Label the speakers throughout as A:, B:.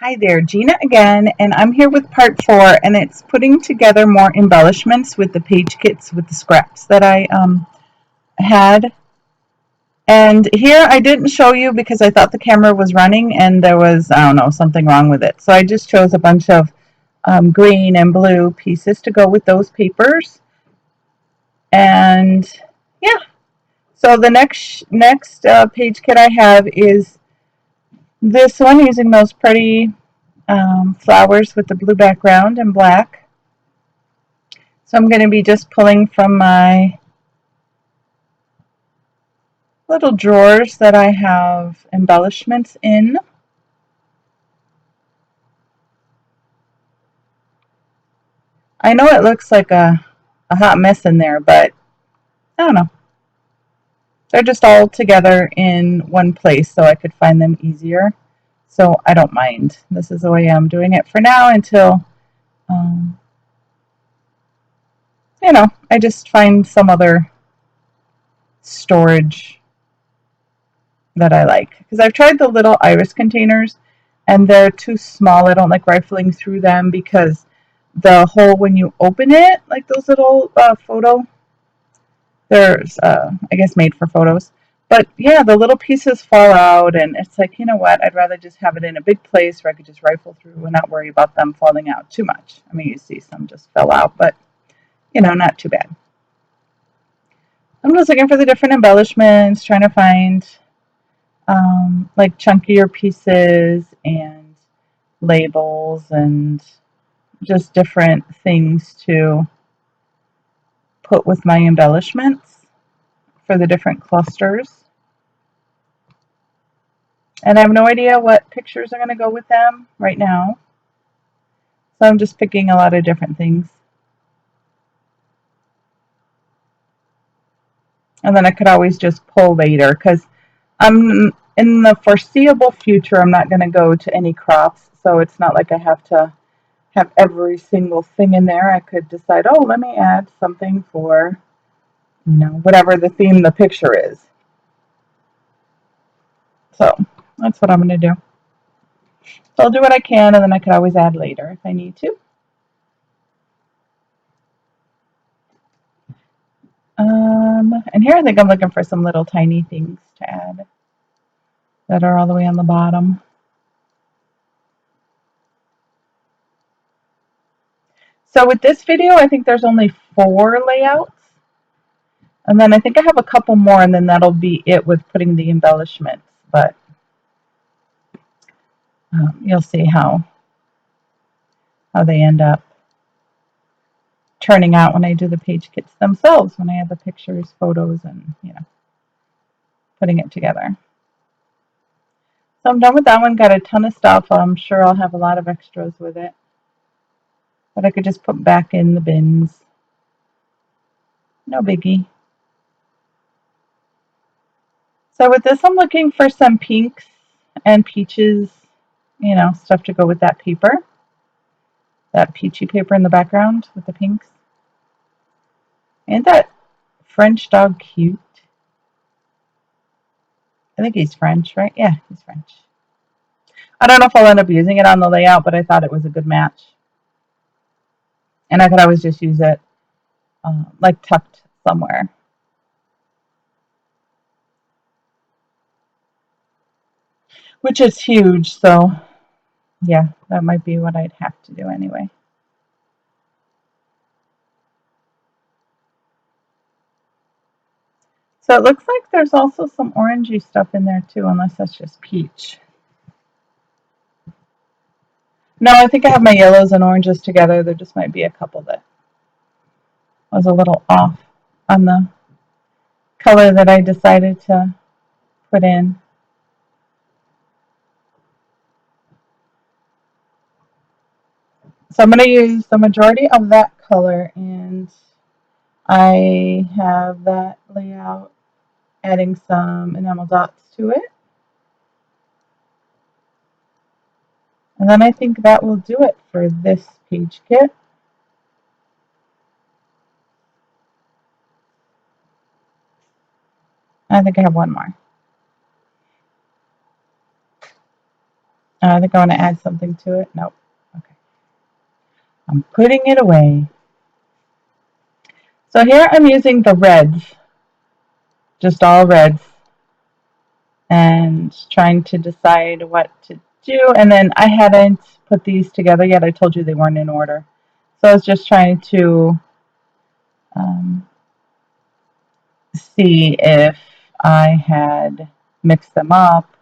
A: Hi there, Gina again, and I'm here with part 4, and it's putting together more embellishments with the page kits with the scraps that I had. And here I didn't show you because I thought the camera was running and there was, I don't know, something wrong with it. So I just chose a bunch of green and blue pieces to go with those papers. And yeah, so the next page kit I have is this one using those pretty flowers with the blue background and black. So I'm going to be just pulling from my little drawers that I have embellishments in. I know it looks like a hot mess in there, but I don't know. They're just all together in one place so I could find them easier. So I don't mind. This is the way I'm doing it for now until, um, I just find some other storage that I like. Because I've tried the little iris containers and they're too small. I don't like rifling through them because the hole when you open it, like those little they're, I guess, made for photos. But yeah, the little pieces fall out, and it's like, you know what? I'd rather just have it in a big place where I could just rifle through and not worry about them falling out too much. I mean, you see some just fell out, but not too bad. I'm just looking for the different embellishments, trying to find like chunkier pieces and labels and just different things to put with my embellishments for the different clusters. And I have no idea what pictures are going to go with them right now. So I'm just picking a lot of different things. And then I could always just pull later because I'm in the foreseeable future, I'm not going to go to any crops. So it's not like I have to have every single thing in there. I could decide, oh, let me add something for, whatever the theme the picture is. So that's what I'm going to do. So I'll do what I can, and then I could always add later if I need to. And here I think I'm looking for some little tiny things to add that are all the way on the bottom. So with this video, I think there's only 4 layouts. And then I think I have a couple more, and then that'll be it with putting the embellishments. But you'll see how they end up turning out when I do the page kits themselves, when I add the pictures, photos, and, putting it together. So I'm done with that one. Got a ton of stuff. I'm sure I'll have a lot of extras with it. But I could just put back in the bins. No biggie. So with this, I'm looking for some pinks and peaches, stuff to go with that paper. That peachy paper in the background with the pinks. Ain't that French dog cute? I think he's French, right? Yeah, he's French. I don't know if I'll end up using it on the layout, but I thought it was a good match. And I could always just use it like tucked somewhere. Which is huge, so yeah, that might be what I'd have to do anyway. So it looks like there's also some orangey stuff in there too, unless that's just peach. No, I think I have my yellows and oranges together. There just might be a couple that was a little off on the color that I decided to put in. So I'm going to use the majority of that color, and I have that layout adding some enamel dots to it. And then I think that will do it for this page kit. I think I have one more. I think I want to add something to it. Nope. Okay. I'm putting it away. So here I'm using the reds, just all reds, and trying to decide what to do. And then I hadn't put these together yet. I told you they weren't in order. So I was just trying to see if I had mixed them up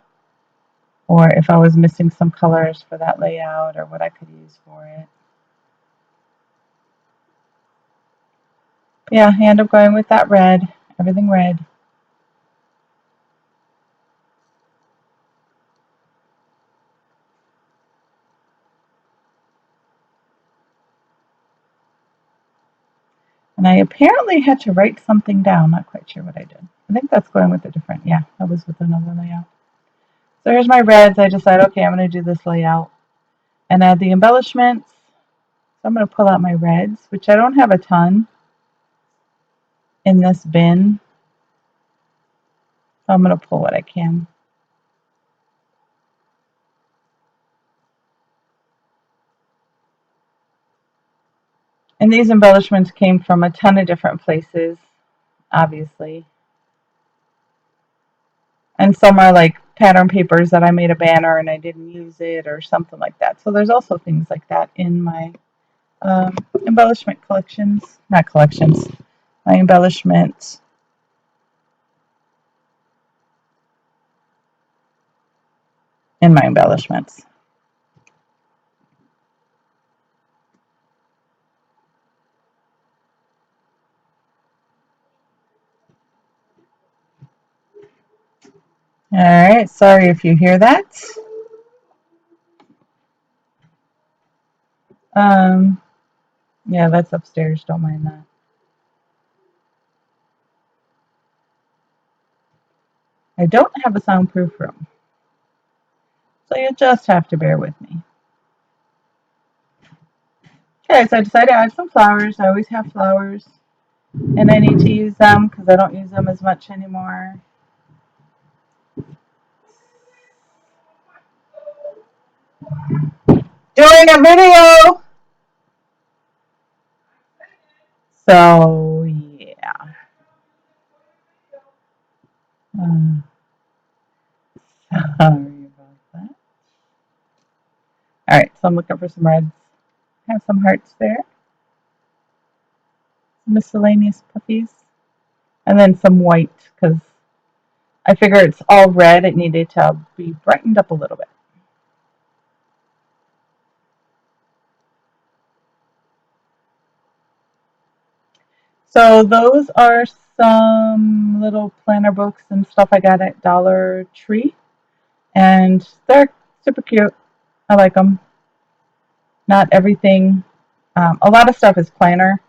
A: or if I was missing some colors for that layout or what I could use for it. Yeah, I end up going with that red, everything red. And I apparently had to write something down, not quite sure what I did. I think that's going with a different, yeah, that was with another layout. So here's my reds. I decided, okay, I'm going to do this layout and add the embellishments. So I'm going to pull out my reds, which I don't have a ton in this bin. So I'm going to pull what I can. And these embellishments came from a ton of different places, obviously. And some are like pattern papers that I made a banner and I didn't use it or something like that. So there's also things like that in my embellishment collections, not collections, my embellishments. In my embellishments. All right, sorry if you hear that. Yeah, that's upstairs. Don't mind that. I don't have a soundproof room, so you'll just have to bear with me. Okay, so I decided to add some flowers. I always have flowers, and I need to use them because I don't use them as much anymore. Doing a video! So, yeah. Sorry about that. All right, so I'm looking for some reds. Have some hearts there. Some miscellaneous puffies. And then some white because I figure it's all red. It needed to be brightened up a little bit. So those are some little planner books and stuff I got at Dollar Tree. And they're super cute. I like them. Not everything. A lot of stuff is planner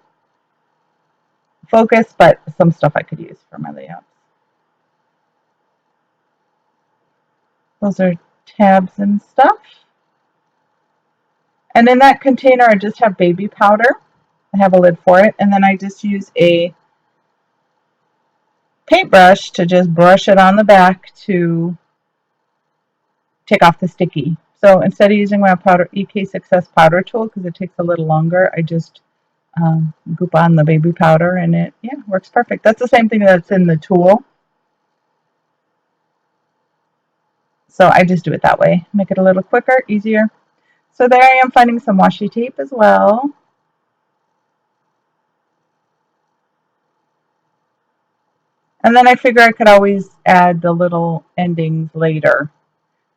A: focused, but some stuff I could use for my layouts. Those are tabs and stuff. And in that container, I just have baby powder. I have a lid for it. And then I just use a paintbrush to just brush it on the back to take off the sticky. So instead of using my powder EK Success powder tool because it takes a little longer, I just goop on the baby powder and it works perfect. That's the same thing that's in the tool. So I just do it that way, make it a little quicker, easier. So there I am finding some washi tape as well. And then I figure I could always add the little endings later.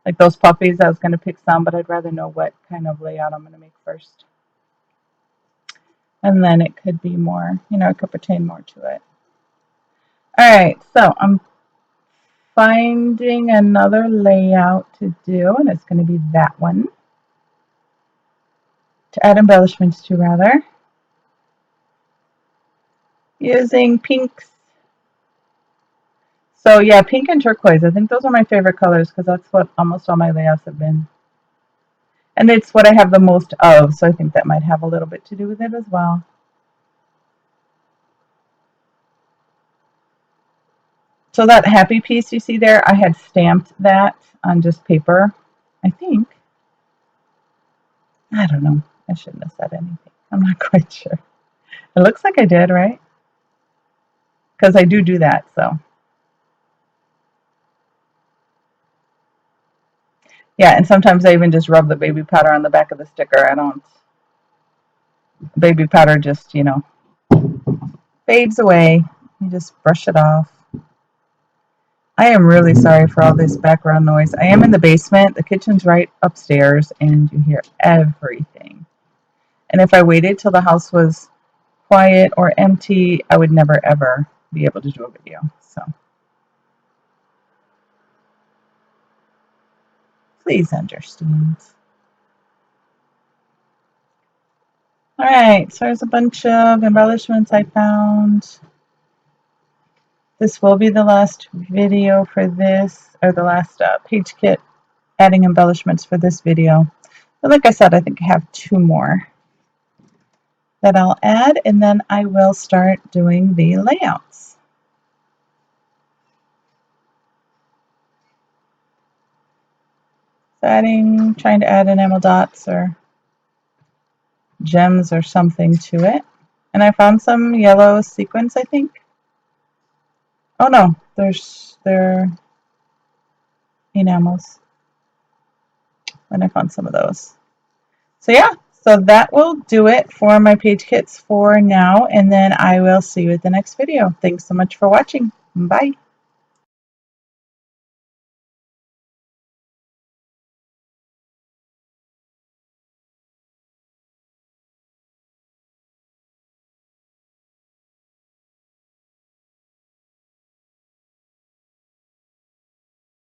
A: Like those puppies, I was going to pick some, but I'd rather know what kind of layout I'm going to make first. And then it could be more, it could pertain more to it. All right, so I'm finding another layout to do, and it's going to be that one. To add embellishments to, rather. Using pinks. So yeah, pink and turquoise. I think those are my favorite colors because that's what almost all my layouts have been. And it's what I have the most of, so I think that might have a little bit to do with it as well. So that happy piece you see there, I had stamped that on just paper, I think. I don't know. I shouldn't have said anything. I'm not quite sure. It looks like I did, right? Because I do that, so. Yeah, and sometimes I even just rub the baby powder on the back of the sticker. I don't. Baby powder just, fades away. You just brush it off. I am really sorry for all this background noise. I am in the basement. The kitchen's right upstairs, and you hear everything. And if I waited till the house was quiet or empty, I would never ever be able to do a video. So please understand. All right, so there's a bunch of embellishments I found. This will be the last video for this, or the last page kit adding embellishments for this video. But like I said, I think I have 2 more that I'll add, and then I will start doing the layouts. So trying to add enamel dots or gems or something to it. And I found some yellow sequins, I think. Oh no, they're enamels. And I found some of those. So yeah, so that will do it for my page kits for now, and then I will see you at the next video. Thanks so much for watching. Bye.